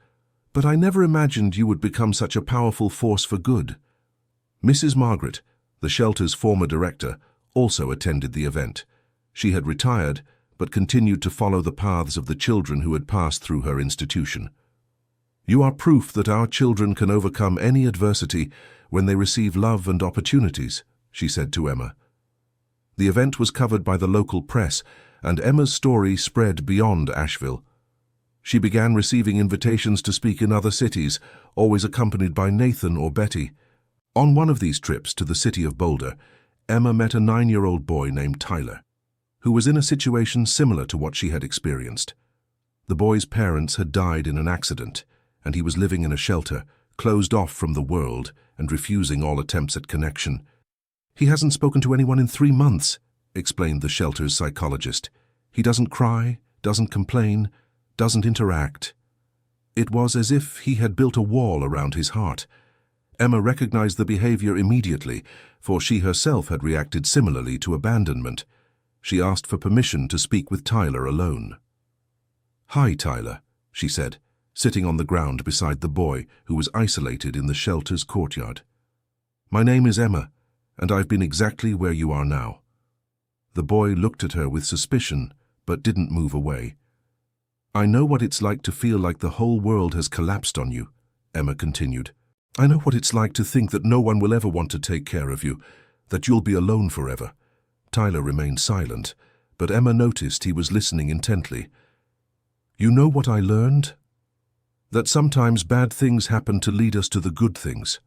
"but I never imagined you would become such a powerful force for good." Mrs. Margaret, the shelter's former director, also attended the event. She had retired, but continued to follow the paths of the children who had passed through her institution. "You are proof that our children can overcome any adversity when they receive love and opportunities," she said to Emma. The event was covered by the local press, and Emma's story spread beyond Asheville. She began receiving invitations to speak in other cities, always accompanied by Nathan or Betty. On one of these trips to the city of Boulder, Emma met a 9-year-old boy named Tyler, who was in a situation similar to what she had experienced. The boy's parents had died in an accident, and he was living in a shelter, closed off from the world and refusing all attempts at connection. "He hasn't spoken to anyone in 3 months, explained the shelter's psychologist. "He doesn't cry, doesn't complain, doesn't interact." It was as if he had built a wall around his heart. Emma recognized the behavior immediately, for she herself had reacted similarly to abandonment. She asked for permission to speak with Tyler alone. "Hi, Tyler," she said, sitting on the ground beside the boy who was isolated in the shelter's courtyard. "My name is Emma, and I've been exactly where you are now." The boy looked at her with suspicion, but didn't move away. "I know what it's like to feel like the whole world has collapsed on you," Emma continued. "I know what it's like to think that no one will ever want to take care of you, that you'll be alone forever." Tyler remained silent, but Emma noticed he was listening intently. "You know what I learned? That sometimes bad things happen to lead us to the good things.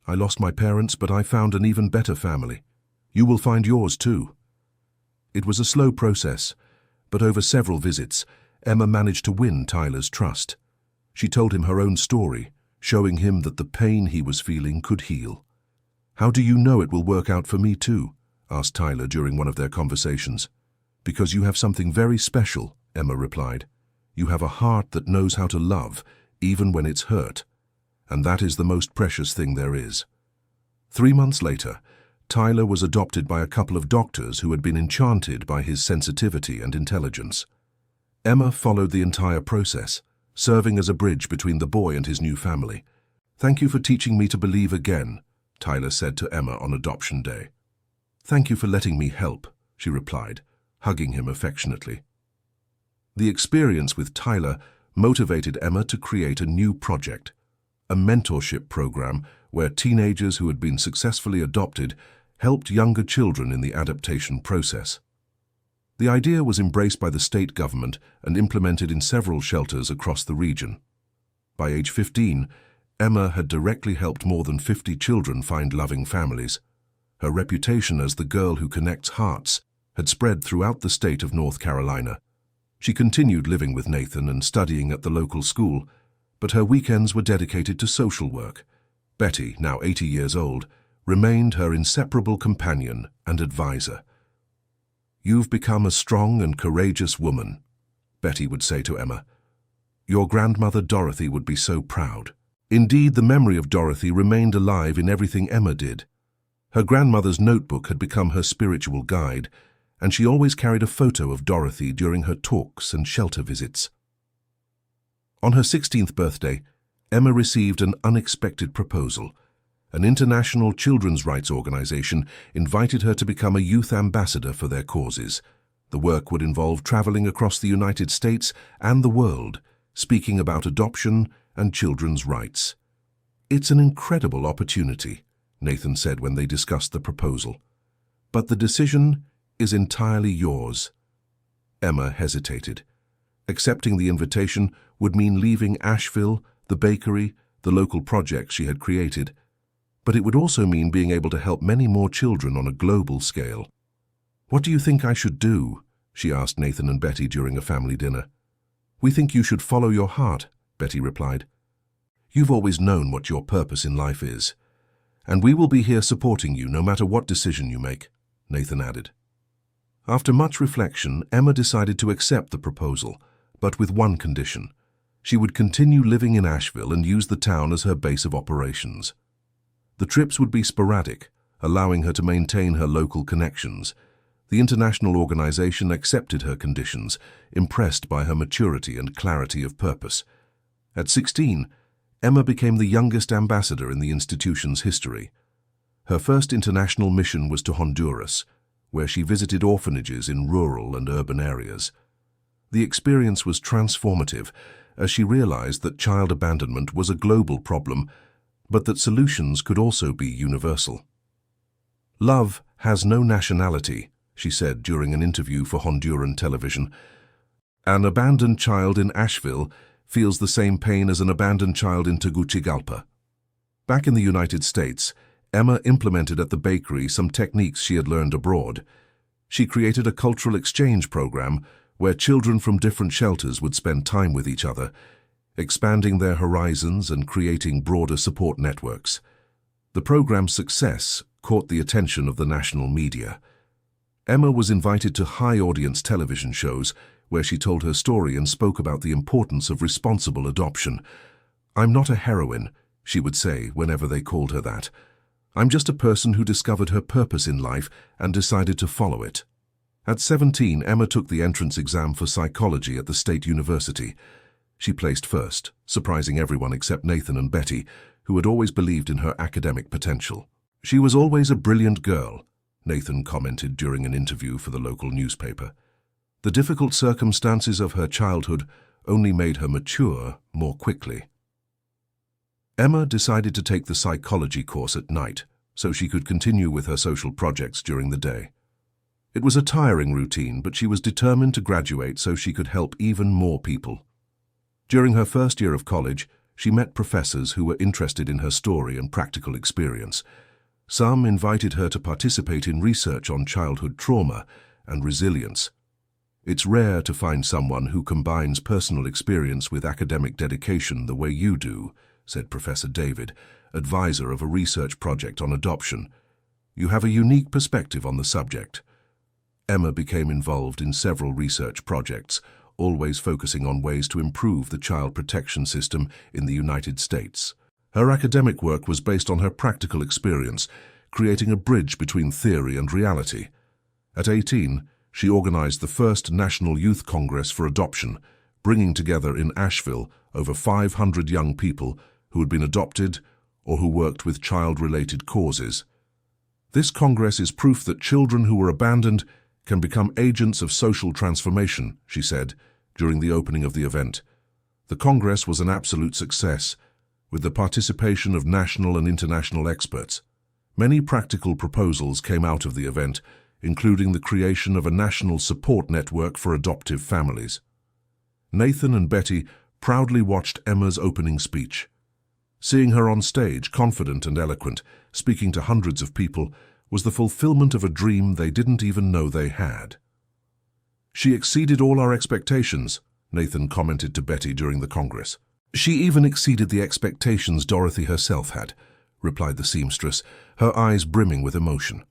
I lost my parents, but I found an even better family. You will find yours too." It was a slow process, but over several visits, Emma managed to win Tyler's trust. She told him her own story, showing him that the pain he was feeling could heal. "How do you know it will work out for me too?" asked Tyler during one of their conversations. "Because you have something very special," Emma replied. "You have a heart that knows how to love, even when it's hurt. And that is the most precious thing there is." 3 months later, Tyler was adopted by a couple of doctors who had been enchanted by his sensitivity and intelligence. Emma followed the entire process, serving as a bridge between the boy and his new family. "Thank you for teaching me to believe again," Tyler said to Emma on adoption day. "Thank you for letting me help," she replied, hugging him affectionately. The experience with Tyler motivated Emma to create a new project, a mentorship program where teenagers who had been successfully adopted helped younger children in the adaptation process. The idea was embraced by the state government and implemented in several shelters across the region. By age 15, Emma had directly helped more than 50 children find loving families. Her reputation as the girl who connects hearts had spread throughout the state of North Carolina. She continued living with Nathan and studying at the local school, but her weekends were dedicated to social work. Betty, now 80 years old, remained her inseparable companion and advisor. "You've become a strong and courageous woman," Betty would say to Emma. "Your grandmother Dorothy would be so proud." Indeed, the memory of Dorothy remained alive in everything Emma did. Her grandmother's notebook had become her spiritual guide, and she always carried a photo of Dorothy during her talks and shelter visits. On her 16th birthday, Emma received an unexpected proposal. An international children's rights organization invited her to become a youth ambassador for their causes. The work would involve traveling across the United States and the world, speaking about adoption and children's rights. "It's an incredible opportunity," Nathan said when they discussed the proposal. "But the decision is entirely yours." Emma hesitated. Accepting the invitation would mean leaving Asheville, the bakery, the local projects she had created. But it would also mean being able to help many more children on a global scale. "What do you think I should do?" she asked Nathan and Betty during a family dinner. "We think you should follow your heart," Betty replied. "You've always known what your purpose in life is. And we will be here supporting you no matter what decision you make," Nathan added. After much reflection, Emma decided to accept the proposal, but with one condition. She would continue living in Asheville and use the town as her base of operations. The trips would be sporadic, allowing her to maintain her local connections. The international organization accepted her conditions, impressed by her maturity and clarity of purpose. At 16, Emma became the youngest ambassador in the institution's history. Her first international mission was to Honduras, where she visited orphanages in rural and urban areas. The experience was transformative, as she realized that child abandonment was a global problem, but that solutions could also be universal. "Love has no nationality," she said during an interview for Honduran television. "An abandoned child in Asheville feels the same pain as an abandoned child in Tegucigalpa." Back in the United States, Emma implemented at the bakery some techniques she had learned abroad. She created a cultural exchange program where children from different shelters would spend time with each other, expanding their horizons and creating broader support networks. The program's success caught the attention of the national media. Emma was invited to high-audience television shows where she told her story and spoke about the importance of responsible adoption. "I'm not a heroine," she would say whenever they called her that. "I'm just a person who discovered her purpose in life and decided to follow it." At 17, Emma took the entrance exam for psychology at the State University. She placed first, surprising everyone except Nathan and Betty, who had always believed in her academic potential. "She was always a brilliant girl," Nathan commented during an interview for the local newspaper. "The difficult circumstances of her childhood only made her mature more quickly." Emma decided to take the psychology course at night so she could continue with her social projects during the day. It was a tiring routine, but she was determined to graduate so she could help even more people. During her first year of college, she met professors who were interested in her story and practical experience. Some invited her to participate in research on childhood trauma and resilience. "It's rare to find someone who combines personal experience with academic dedication the way you do," said Professor David, advisor of a research project on adoption. "You have a unique perspective on the subject." Emma became involved in several research projects, always focusing on ways to improve the child protection system in the United States. Her academic work was based on her practical experience, creating a bridge between theory and reality. At 18, she organized the first National Youth Congress for Adoption, bringing together in Asheville over 500 young people who had been adopted or who worked with child-related causes. "This Congress is proof that children who were abandoned can become agents of social transformation," she said during the opening of the event. The Congress was an absolute success, with the participation of national and international experts. Many practical proposals came out of the event, including the creation of a national support network for adoptive families. Nathan and Betty proudly watched Emma's opening speech. Seeing her on stage, confident and eloquent, speaking to hundreds of people, was the fulfillment of a dream they didn't even know they had. "She exceeded all our expectations," Nathan commented to Betty during the Congress. "She even exceeded the expectations Dorothy herself had," replied the seamstress, her eyes brimming with emotion.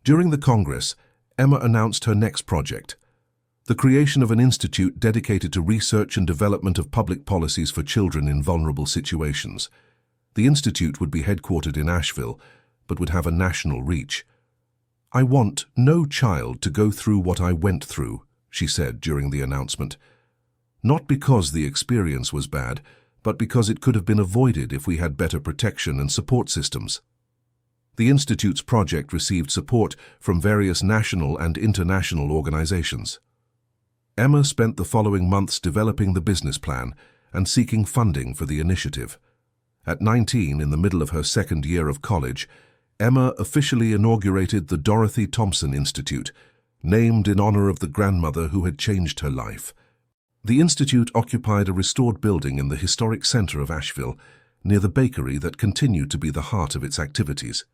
During the Congress, Emma announced her next project, the creation of an institute dedicated to research and development of public policies for children in vulnerable situations. The institute would be headquartered in Asheville, but would have a national reach. "I want no child to go through what I went through," she said during the announcement. "Not because the experience was bad, but because it could have been avoided if we had better protection and support systems." The Institute's project received support from various national and international organizations. Emma spent the following months developing the business plan and seeking funding for the initiative. At 19, in the middle of her second year of college, Emma officially inaugurated the Dorothy Thompson Institute, named in honor of the grandmother who had changed her life. The institute occupied a restored building in the historic center of Asheville, near the bakery that continued to be the heart of its activities.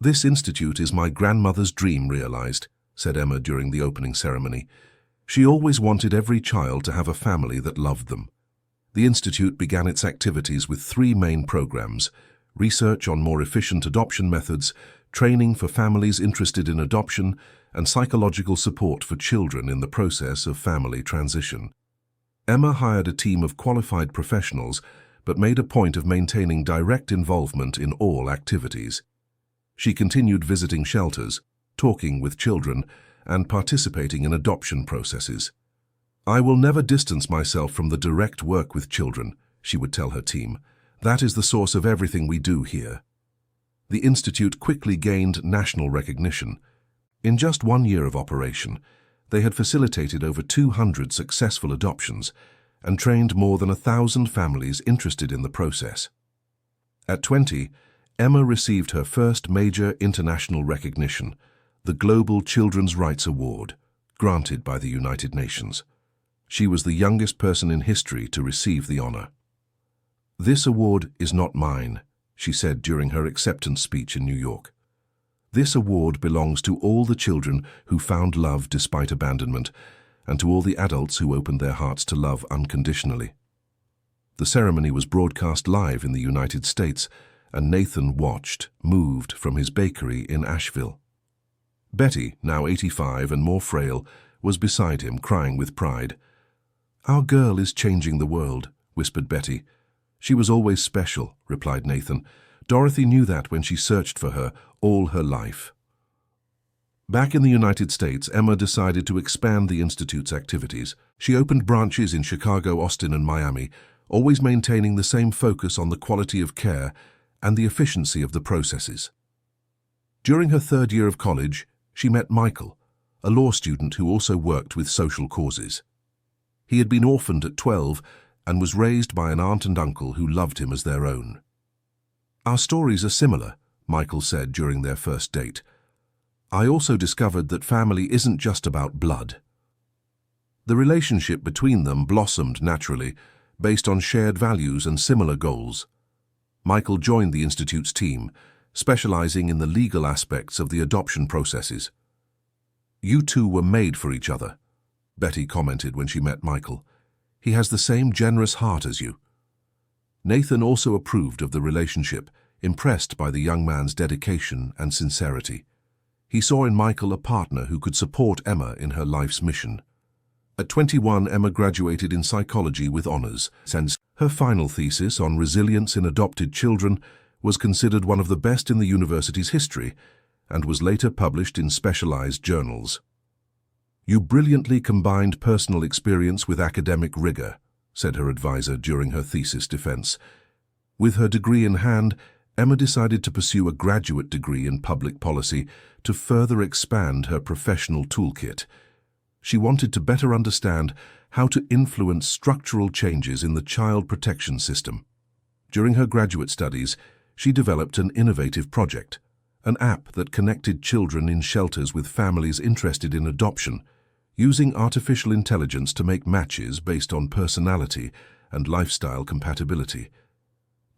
"This institute is my grandmother's dream realized," said Emma during the opening ceremony. "She always wanted every child to have a family that loved them." The institute began its activities with 3 main programs: research on more efficient adoption methods, training for families interested in adoption, and psychological support for children in the process of family transition. Emma hired a team of qualified professionals, but made a point of maintaining direct involvement in all activities. She continued visiting shelters, talking with children, and participating in adoption processes. "I will never distance myself from the direct work with children," she would tell her team. "That is the source of everything we do here." The institute quickly gained national recognition. In just 1 year of operation, they had facilitated over 200 successful adoptions and trained more than 1,000 families interested in the process. At 20, Emma received her first major international recognition, the Global Children's Rights Award, granted by the United Nations. She was the youngest person in history to receive the honor. "This award is not mine," she said during her acceptance speech in New York. "This award belongs to all the children who found love despite abandonment, and to all the adults who opened their hearts to love unconditionally." The ceremony was broadcast live in the United States, and Nathan watched, moved from his bakery in Asheville. Betty, now 85 and more frail, was beside him, crying with pride. "Our girl is changing the world," whispered Betty. "She was always special," replied Nathan. "Dorothy knew that when she searched for her all her life." Back in the United States, Emma decided to expand the Institute's activities. She opened branches in Chicago, Austin, and Miami, always maintaining the same focus on the quality of care and the efficiency of the processes. During her 3rd year of college, she met Michael, a law student who also worked with social causes. He had been orphaned at 12 and was raised by an aunt and uncle who loved him as their own. "Our stories are similar," Michael said during their first date. "I also discovered that family isn't just about blood." The relationship between them blossomed naturally, based on shared values and similar goals. Michael joined the Institute's team, specializing in the legal aspects of the adoption processes. "You two were made for each other," Betty commented when she met Michael. "He has the same generous heart as you." Nathan also approved of the relationship, impressed by the young man's dedication and sincerity. He saw in Michael a partner who could support Emma in her life's mission. At 21, Emma graduated in psychology with honors, since her final thesis on resilience in adopted children was considered one of the best in the university's history and was later published in specialized journals. "You brilliantly combined personal experience with academic rigor," said her advisor during her thesis defense. With her degree in hand, Emma decided to pursue a graduate degree in public policy to further expand her professional toolkit. She wanted to better understand how to influence structural changes in the child protection system. During her graduate studies, she developed an innovative project, an app that connected children in shelters with families interested in adoption, using artificial intelligence to make matches based on personality and lifestyle compatibility.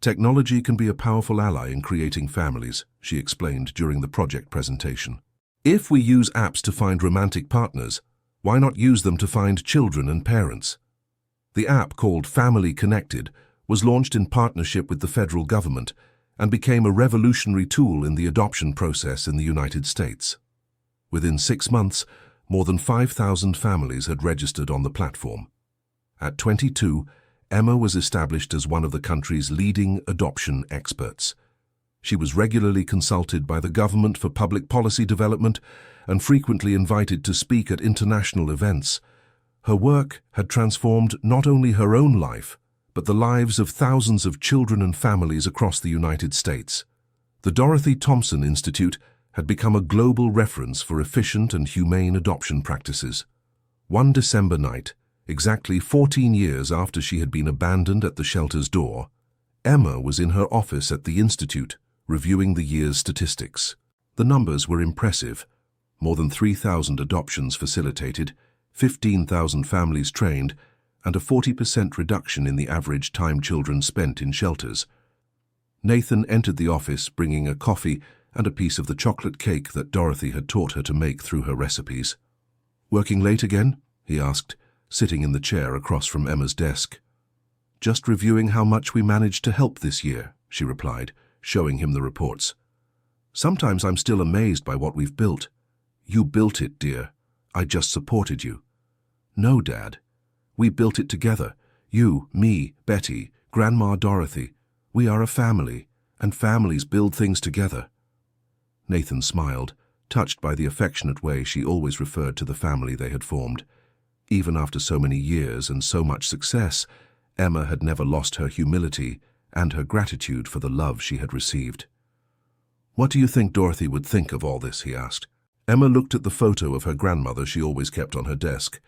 Technology can be a powerful ally in creating families, she explained during the project presentation. If we use apps to find romantic partners, why not use them to find children and parents? The app, called Family Connected, was launched in partnership with the federal government and became a revolutionary tool in the adoption process in the United States. Within 6 months, more than 5,000 families had registered on the platform. At 22, Emma was established as one of the country's leading adoption experts. She was regularly consulted by the government for public policy development and frequently invited to speak at international events. Her work had transformed not only her own life, but the lives of thousands of children and families across the United States. The Dorothy Thompson Institute had become a global reference for efficient and humane adoption practices. One December night, exactly 14 years after she had been abandoned at the shelter's door, Emma was in her office at the Institute, reviewing the year's statistics. The numbers were impressive. More than 3,000 adoptions facilitated, 15,000 families trained, and a 40% reduction in the average time children spent in shelters. Nathan entered the office bringing a coffee and a piece of the chocolate cake that Dorothy had taught her to make through her recipes. "Working late again?" he asked, sitting in the chair across from Emma's desk. "Just reviewing how much we managed to help this year," she replied, showing him the reports. "Sometimes I'm still amazed by what we've built." "You built it, dear. I just supported you." "No, Dad. We built it together. You, me, Betty, Grandma Dorothy. We are a family, and families build things together." Nathan smiled, touched by the affectionate way she always referred to the family they had formed. Even after so many years and so much success, Emma had never lost her humility and her gratitude for the love she had received. "What do you think Dorothy would think of all this?" he asked. Emma looked at the photo of her grandmother she always kept on her desk.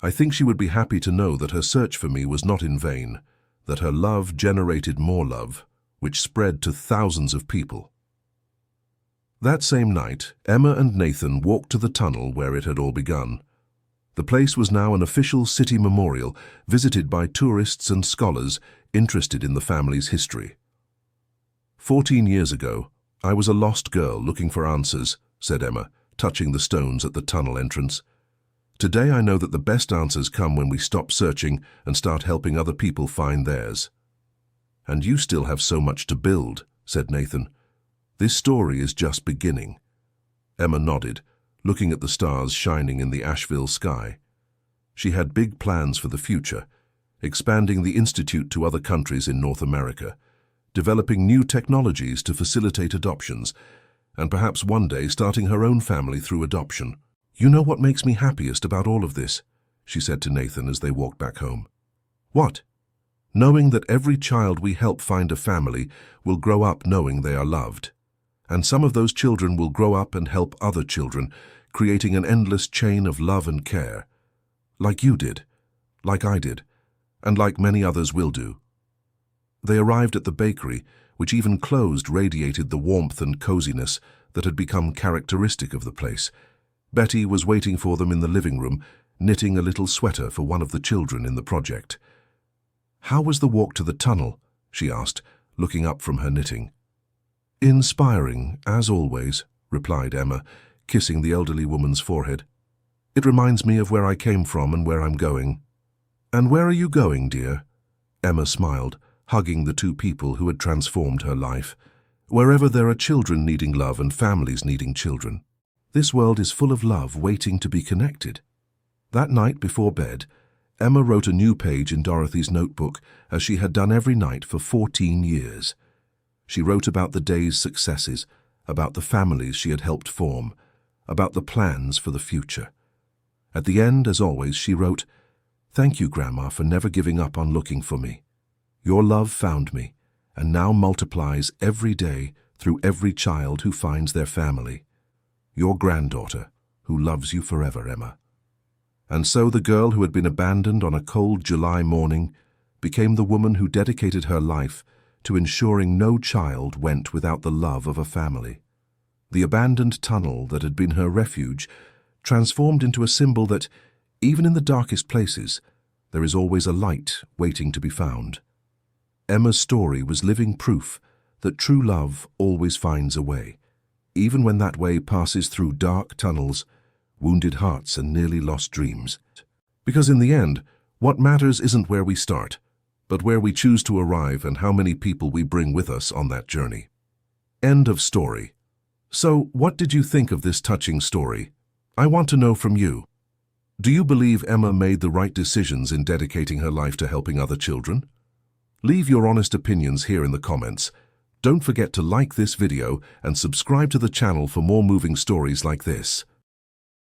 "I think she would be happy to know that her search for me was not in vain, that her love generated more love, which spread to thousands of people." That same night, Emma and Nathan walked to the tunnel where it had all begun. The place was now an official city memorial, visited by tourists and scholars interested in the family's history. 14 years ago, I was a lost girl looking for answers, said Emma, touching the stones at the tunnel entrance. Today I know that the best answers come when we stop searching and start helping other people find theirs. And you still have so much to build, said Nathan. This story is just beginning. Emma nodded, looking at the stars shining in the Asheville sky. She had big plans for the future, expanding the Institute to other countries in North America, developing new technologies to facilitate adoptions, and perhaps one day starting her own family through adoption. "You know what makes me happiest about all of this?" she said to Nathan as they walked back home. "What?" "Knowing that every child we help find a family will grow up knowing they are loved. And some of those children will grow up and help other children, creating an endless chain of love and care. Like you did, like I did, and like many others will do." They arrived at the bakery, which even closed radiated the warmth and coziness that had become characteristic of the place. Betty was waiting for them in the living room, knitting a little sweater for one of the children in the project. "How was the walk to the tunnel?" she asked, looking up from her knitting. "Inspiring, as always," replied Emma, kissing the elderly woman's forehead. "It reminds me of where I came from and where I'm going." "And where are you going, dear?" Emma smiled, hugging the two people who had transformed her life. "Wherever there are children needing love and families needing children. This world is full of love waiting to be connected." That night before bed, Emma wrote a new page in Dorothy's notebook, as she had done every night for 14 years. She wrote about the day's successes, about the families she had helped form, about the plans for the future. At the end, as always, she wrote, "Thank you, Grandma, for never giving up on looking for me. Your love found me, and now multiplies every day through every child who finds their family. Your granddaughter, who loves you forever, Emma." And so the girl who had been abandoned on a cold July morning became the woman who dedicated her life to ensuring no child went without the love of a family. The abandoned tunnel that had been her refuge transformed into a symbol that, even in the darkest places, there is always a light waiting to be found. Emma's story was living proof that true love always finds a way, even when that way passes through dark tunnels, wounded hearts, and nearly lost dreams. Because in the end, what matters isn't where we start, but where we choose to arrive and how many people we bring with us on that journey. End of story. So, what did you think of this touching story? I want to know from you. Do you believe Emma made the right decisions in dedicating her life to helping other children? Leave your honest opinions here in the comments. Don't forget to like this video and subscribe to the channel for more moving stories like this.